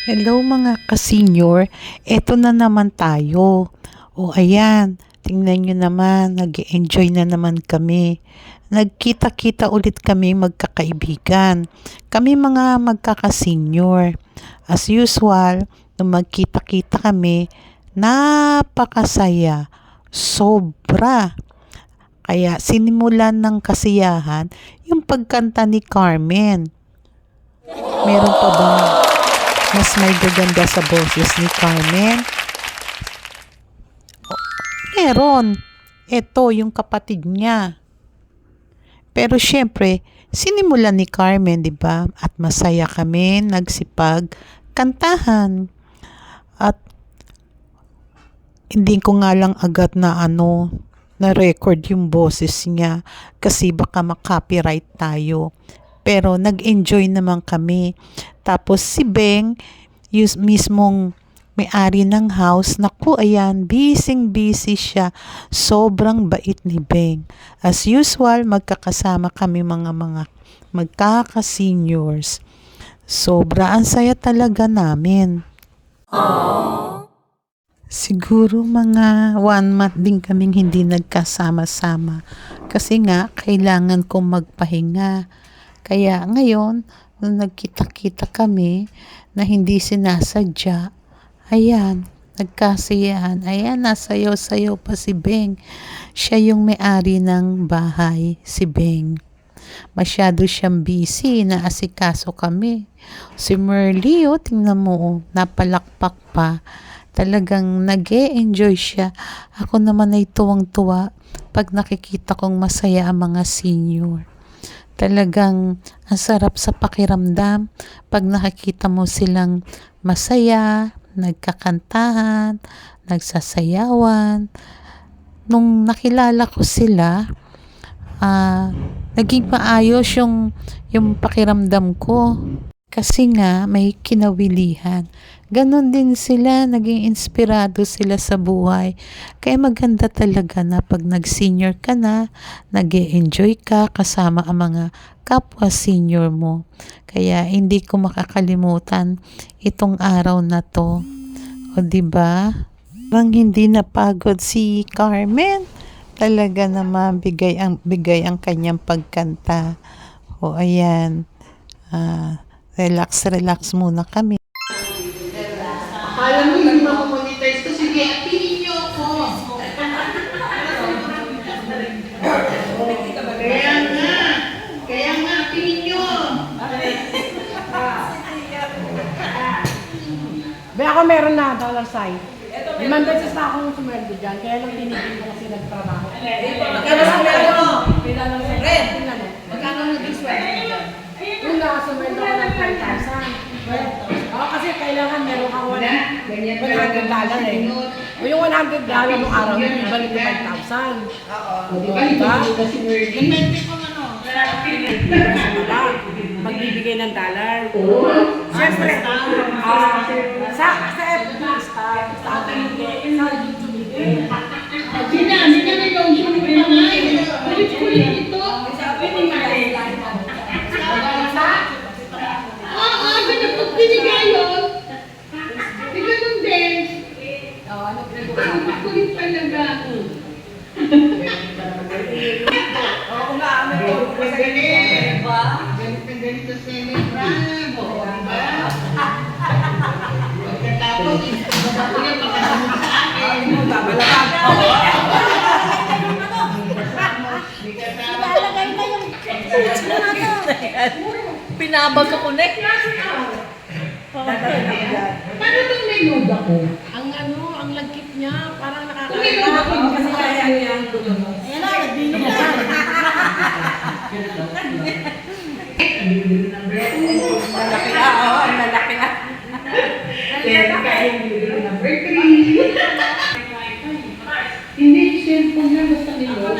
Hello mga ka-senior, eto na naman tayo. O ayan, tingnan nyo naman, nag-enjoy na naman kami. Nagkita-kita ulit kami magkakaibigan. Kami mga magkaka-senior. As usual, nung magkita-kita kami, napakasaya. Sobra. Kaya sinimulan ng kasiyahan yung pagkanta ni Carmen. Meron pa bang mas may gaganda sa boses ni Carmen? Meron. Ito yung kapatid niya. Pero syempre, sinimulan ni Carmen, di ba? At masaya kami, nagsipag, kantahan. At hindi ko nga lang agad na record yung boses niya kasi baka makopyright tayo. Pero nag-enjoy naman kami. Tapos si Beng, yung mismong may-ari ng house, naku ayan, busy siya. Sobrang bait ni Beng. As usual, magkakasama kami mga magkaka-seniors. Sobra ang saya talaga namin. Siguro mga 1 month din kaming hindi nagkasama-sama. Kasi nga, kailangan kong magpahinga. Kaya ngayon, nung nagkita-kita kami na hindi sinasadya, ayan, nagkasiyahan. Ayan, nasayaw-sayaw pa si Beng. Siya yung may-ari ng bahay, si Beng. Masyado siyang busy, naasikaso kami. Si Merly, tingnan mo, napalakpak pa. Talagang nag-e-enjoy siya. Ako naman ay tuwang-tuwa pag nakikita kong masaya ang mga senior. Talagang ang sarap sa pakiramdam pag nakikita mo silang masaya, nagkakantahan, nagsasayawan. Nung nakilala ko sila, naging maayos yung pakiramdam ko. Kasi nga may kinawilihan. Ganon din sila, naging inspirado sila sa buhay. Kaya maganda talaga na pag nag-senior ka na, nag-e-enjoy ka kasama ang mga kapwa senior mo. Kaya hindi ko makakalimutan itong araw na to. O diba? Bang hindi napagod si Carmen. Talaga naman bigay ang kanyang pagkanta. O ayan. Relax muna kami. Akala mo hindi makamonetize ko. Sige, apilin niyo ako. Kaya nga, apilin niyo. Ako meron na dollar sign. 5 beses na akong sumweldo dyan, kaya lang tinigil ko kasi nagtrabaho. Magkano sa sweldo mo? Red, Tingnan mo. magkano naging sweldo mo dyan? Una, sumweldo ko ng 10,000. Oo, kasi kailangan meron kang $100 eh. O yung $100 mo araw, ibalik yung 5,000. Oo. Diba? Inventive mo ano? Wala. Magbibigay ng dollar. Siyempre, sa FB, sa YouTube. Sinabi na yung sulit na nga eh. Kulit ito. Sabi ni Mali. Oo, ganun binigay yun. Di ganun din. Kulit talaga. Oo nga, may tulog pa sa ganit. Ganito sa Bravo. Diba? Pagkatapos, sabi niya pagkatapos sa akin. Ilalagay na yung foods mo na to. Pinabag ako na eh. Paano itong may nude ako? Ang lagkit niya, parang Tumilog ako kasi kaya niya ang dulo. Ayan na, nagbinog na. Lalaki na, oo, ang lalaki na. Number 3. Hindi, cellphone na basta nilo.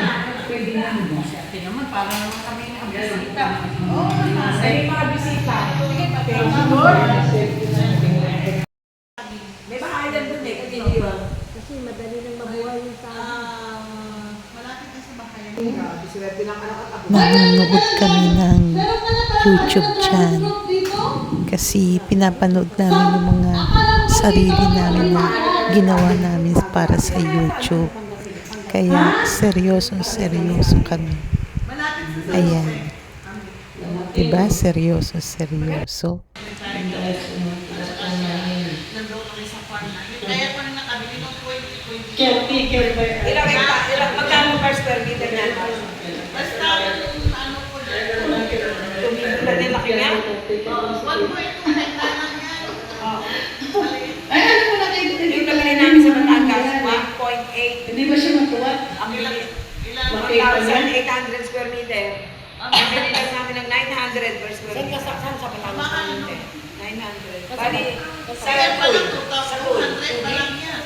Pwede na mo. Ito naman, parang naman kami ang bisita. Oo, may mga bisita. May bahayan dun eh, kasi di ba? Kasi madali nang mabuhay yung tao. Malapit na sa bahay. Swerte ng anak at ako. Nanonood kami ng YouTube channel. Dito? Kasi pinapanood namin yung mga sarili namin na ginawa namin para sa YouTube. Kaya seryoso kami. Ayan. Diba? Seryoso. Magkano per square meter na? Basta yung ano ko na. Tumigil na din laki niya? 1.2 hektar lang yan. Ay, ano mo na kayo? Yung nabili namin sa Batangas, 1.8. Hindi ba siya matuwa? Ang ilang 1,800 square meter. Ang binilihan namin ng 900 per square meter. Saan sa Batangas namin? 900. Bali, sa tuwid pa lang yan.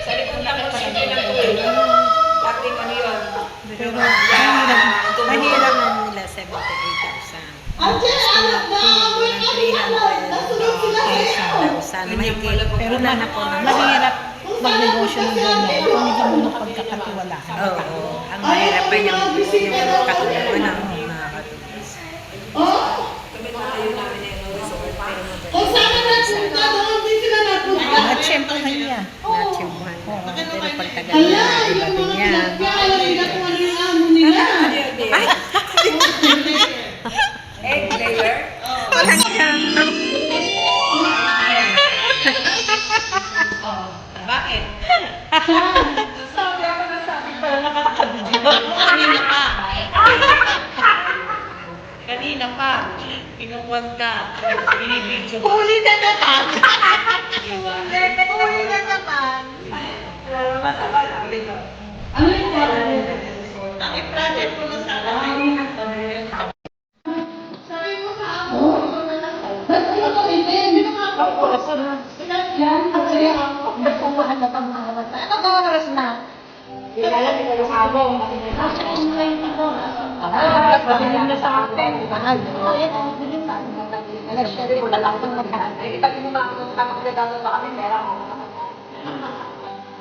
Sa likod lang po siya ng tuwid. Dating ano yun? Mahirap na nila 78,000. Pero na ako na mahirap magnegosyo ng ganyan kung hindi mo napagkakatiwalaan. Oo. Ang mahirap pa yung katuloy ng mga katulis. Natsyempohan niya. Natsyempohan. Pero pagtagal na, iba din yan. Ay! Egg layer? Bakit? Kanina pa. Inuwan ka. Binibigyo. Huli na naman. Huli na naman. Ano yung ang i-project ko na sana. Sabi mo sa ako. Ba't ano ka hindi? Hindi na nga ako. Yan. Actually, ba't kung mahalaga mga oras na? Ano ka oras na? Kailangan hindi ka yung amo. Actually, ngayon ito. Madilim na sa atin. Actually, wala lang itong magkakantay. Ipag mo mga kapag nagano pa kami, pera mo.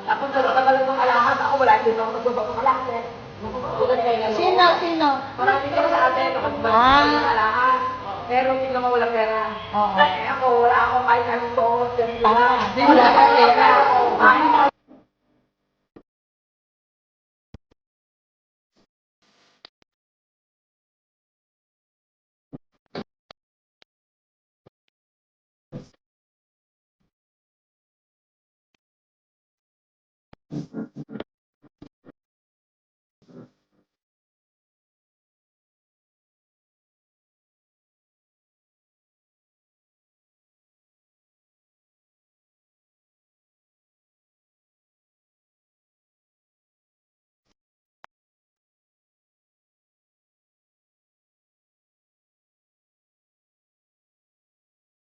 Tapos nagkakalang ng alahas. Ako wala din ako nagbabang ng alahas. Sino? Marami ka sa atin. Nakagbalang ng alahas. Pero hindi naman wala pera. Eh ako, wala akong kahit anong toos. Wala akong pera.